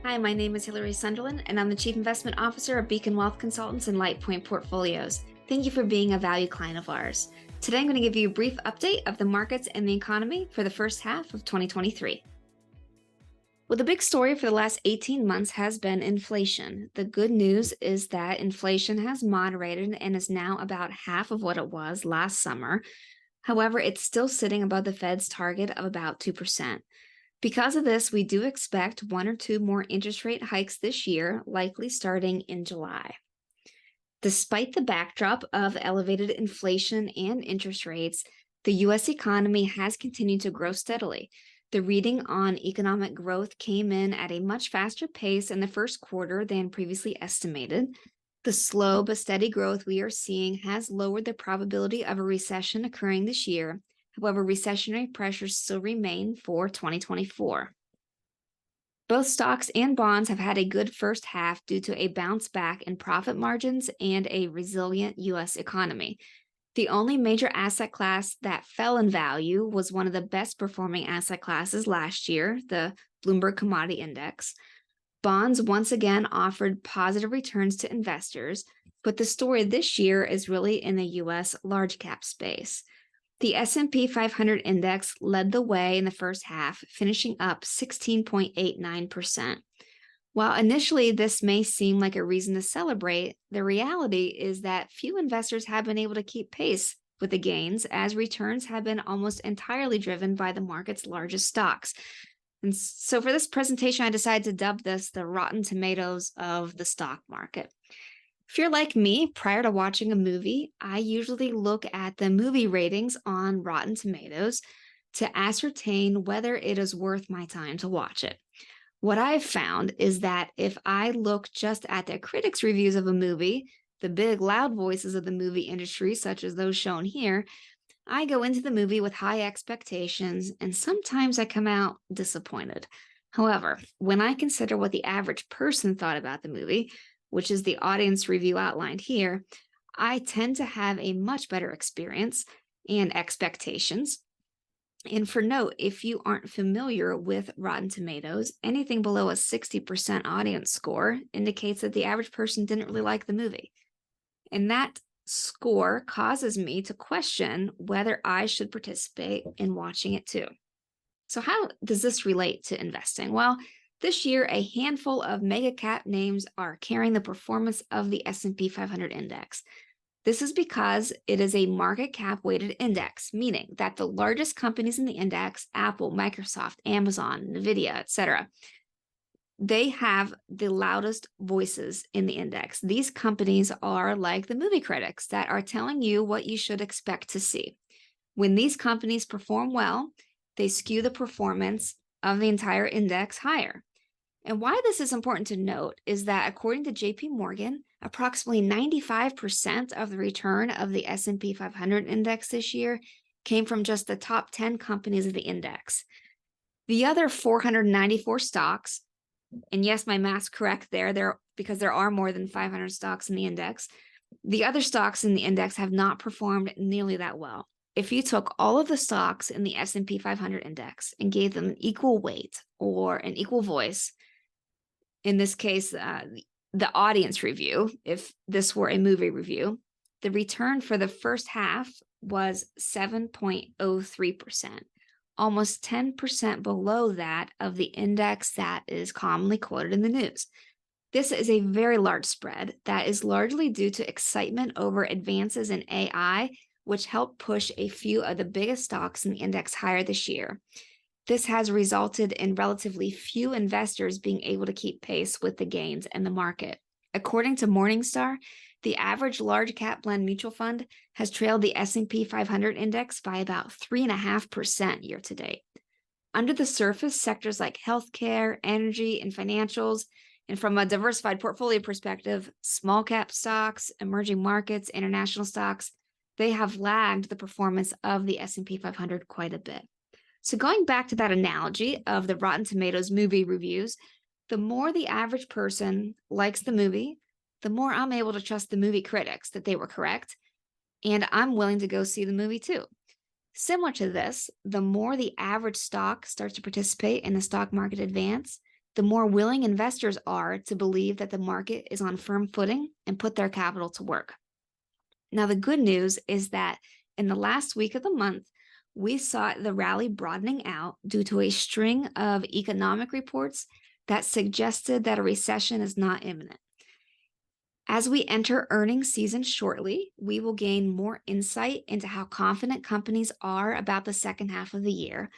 Hi, my name is Hilary Sunderland, and I'm the Chief Investment Officer of Beacon Wealth Consultants and LightPoint Portfolios. Thank you for being a value client of ours. Today, I'm going to give you a brief update of the markets and the economy for the first half of 2023. Well, the big story for the last 18 months has been inflation. The good news is that inflation has moderated and is now about half of what it was last summer. However, it's still sitting above the Fed's target of about 2%. Because of this, we do expect one or two more interest rate hikes this year, likely starting in July. Despite the backdrop of elevated inflation and interest rates, the U.S. economy has continued to grow steadily. The reading on economic growth came in at a much faster pace in the first quarter than previously estimated. The slow but steady growth we are seeing has lowered the probability of a recession occurring this year. However, recessionary pressures still remain for 2024. Both stocks and bonds have had a good first half due to a bounce back in profit margins and a resilient U.S. economy. The only major asset class that fell in value was one of the best performing asset classes last year, the Bloomberg Commodity Index. Bonds once again offered positive returns to investors, but the story this year is really in the U.S. large cap space. The S&P 500 index led the way in the first half, finishing up 16.89%. While initially this may seem like a reason to celebrate, the reality is that few investors have been able to keep pace with the gains, as returns have been almost entirely driven by the market's largest stocks. And so for this presentation, I decided to dub this the Rotten Tomatoes of the stock market. If you're like me, prior to watching a movie, I usually look at the movie ratings on Rotten Tomatoes to ascertain whether it is worth my time to watch it. What I've found is that if I look just at the critics' reviews of a movie, the big loud voices of the movie industry, such as those shown here, I go into the movie with high expectations, and sometimes I come out disappointed. However, when I consider what the average person thought about the movie, which is the audience review outlined here, I tend to have a much better experience and expectations. And for note, if you aren't familiar with Rotten Tomatoes, anything below a 60% audience score indicates that the average person didn't really like the movie. And that score causes me to question whether I should participate in watching it too. So how does this relate to investing? Well, this year, a handful of mega cap names are carrying the performance of the S&P 500 index. This is because it is a market cap weighted index, meaning that the largest companies in the index, Apple, Microsoft, Amazon, Nvidia, etc., they have the loudest voices in the index. These companies are like the movie critics that are telling you what you should expect to see. When these companies perform well, they skew the performance of the entire index higher. And why this is important to note is that according to JP Morgan, approximately 95% of the return of the S&P 500 index this year came from just the top 10 companies of the index. The other 494 stocks, and yes, my math's correct there because there are more than 500 stocks in the index, the other stocks in the index have not performed nearly that well. If you took all of the stocks in the S&P 500 index and gave them an equal weight or an equal voice, in this case, the audience review, if this were a movie review, the return for the first half was 7.03%, almost 10% below that of the index that is commonly quoted in the news. This is a very large spread that is largely due to excitement over advances in AI, which helped push a few of the biggest stocks in the index higher this year. This has resulted in relatively few investors being able to keep pace with the gains in the market. According to Morningstar, the average large cap blend mutual fund has trailed the S&P 500 index by about 3.5% year to date. Under the surface, sectors like healthcare, energy, and financials, and from a diversified portfolio perspective, small cap stocks, emerging markets, international stocks, they have lagged the performance of the S&P 500 quite a bit. So going back to that analogy of the Rotten Tomatoes movie reviews, the more the average person likes the movie, the more I'm able to trust the movie critics that they were correct, and I'm willing to go see the movie too. Similar to this, the more the average stock starts to participate in the stock market advance, the more willing investors are to believe that the market is on firm footing and put their capital to work. Now, the good news is that in the last week of the month, we saw the rally broadening out due to a string of economic reports that suggested that a recession is not imminent. As we enter earnings season shortly, we will gain more insight into how confident companies are about the second half of the year.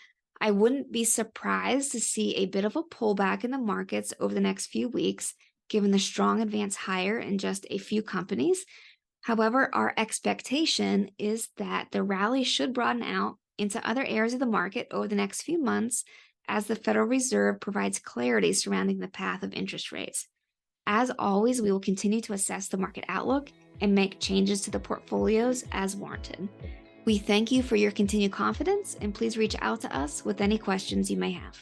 I wouldn't be surprised to see a bit of a pullback in the markets over the next few weeks, given the strong advance higher in just a few companies. However, our expectation is that the rally should broaden out into other areas of the market over the next few months as the Federal Reserve provides clarity surrounding the path of interest rates. As always, we will continue to assess the market outlook and make changes to the portfolios as warranted. We thank you for your continued confidence, and please reach out to us with any questions you may have.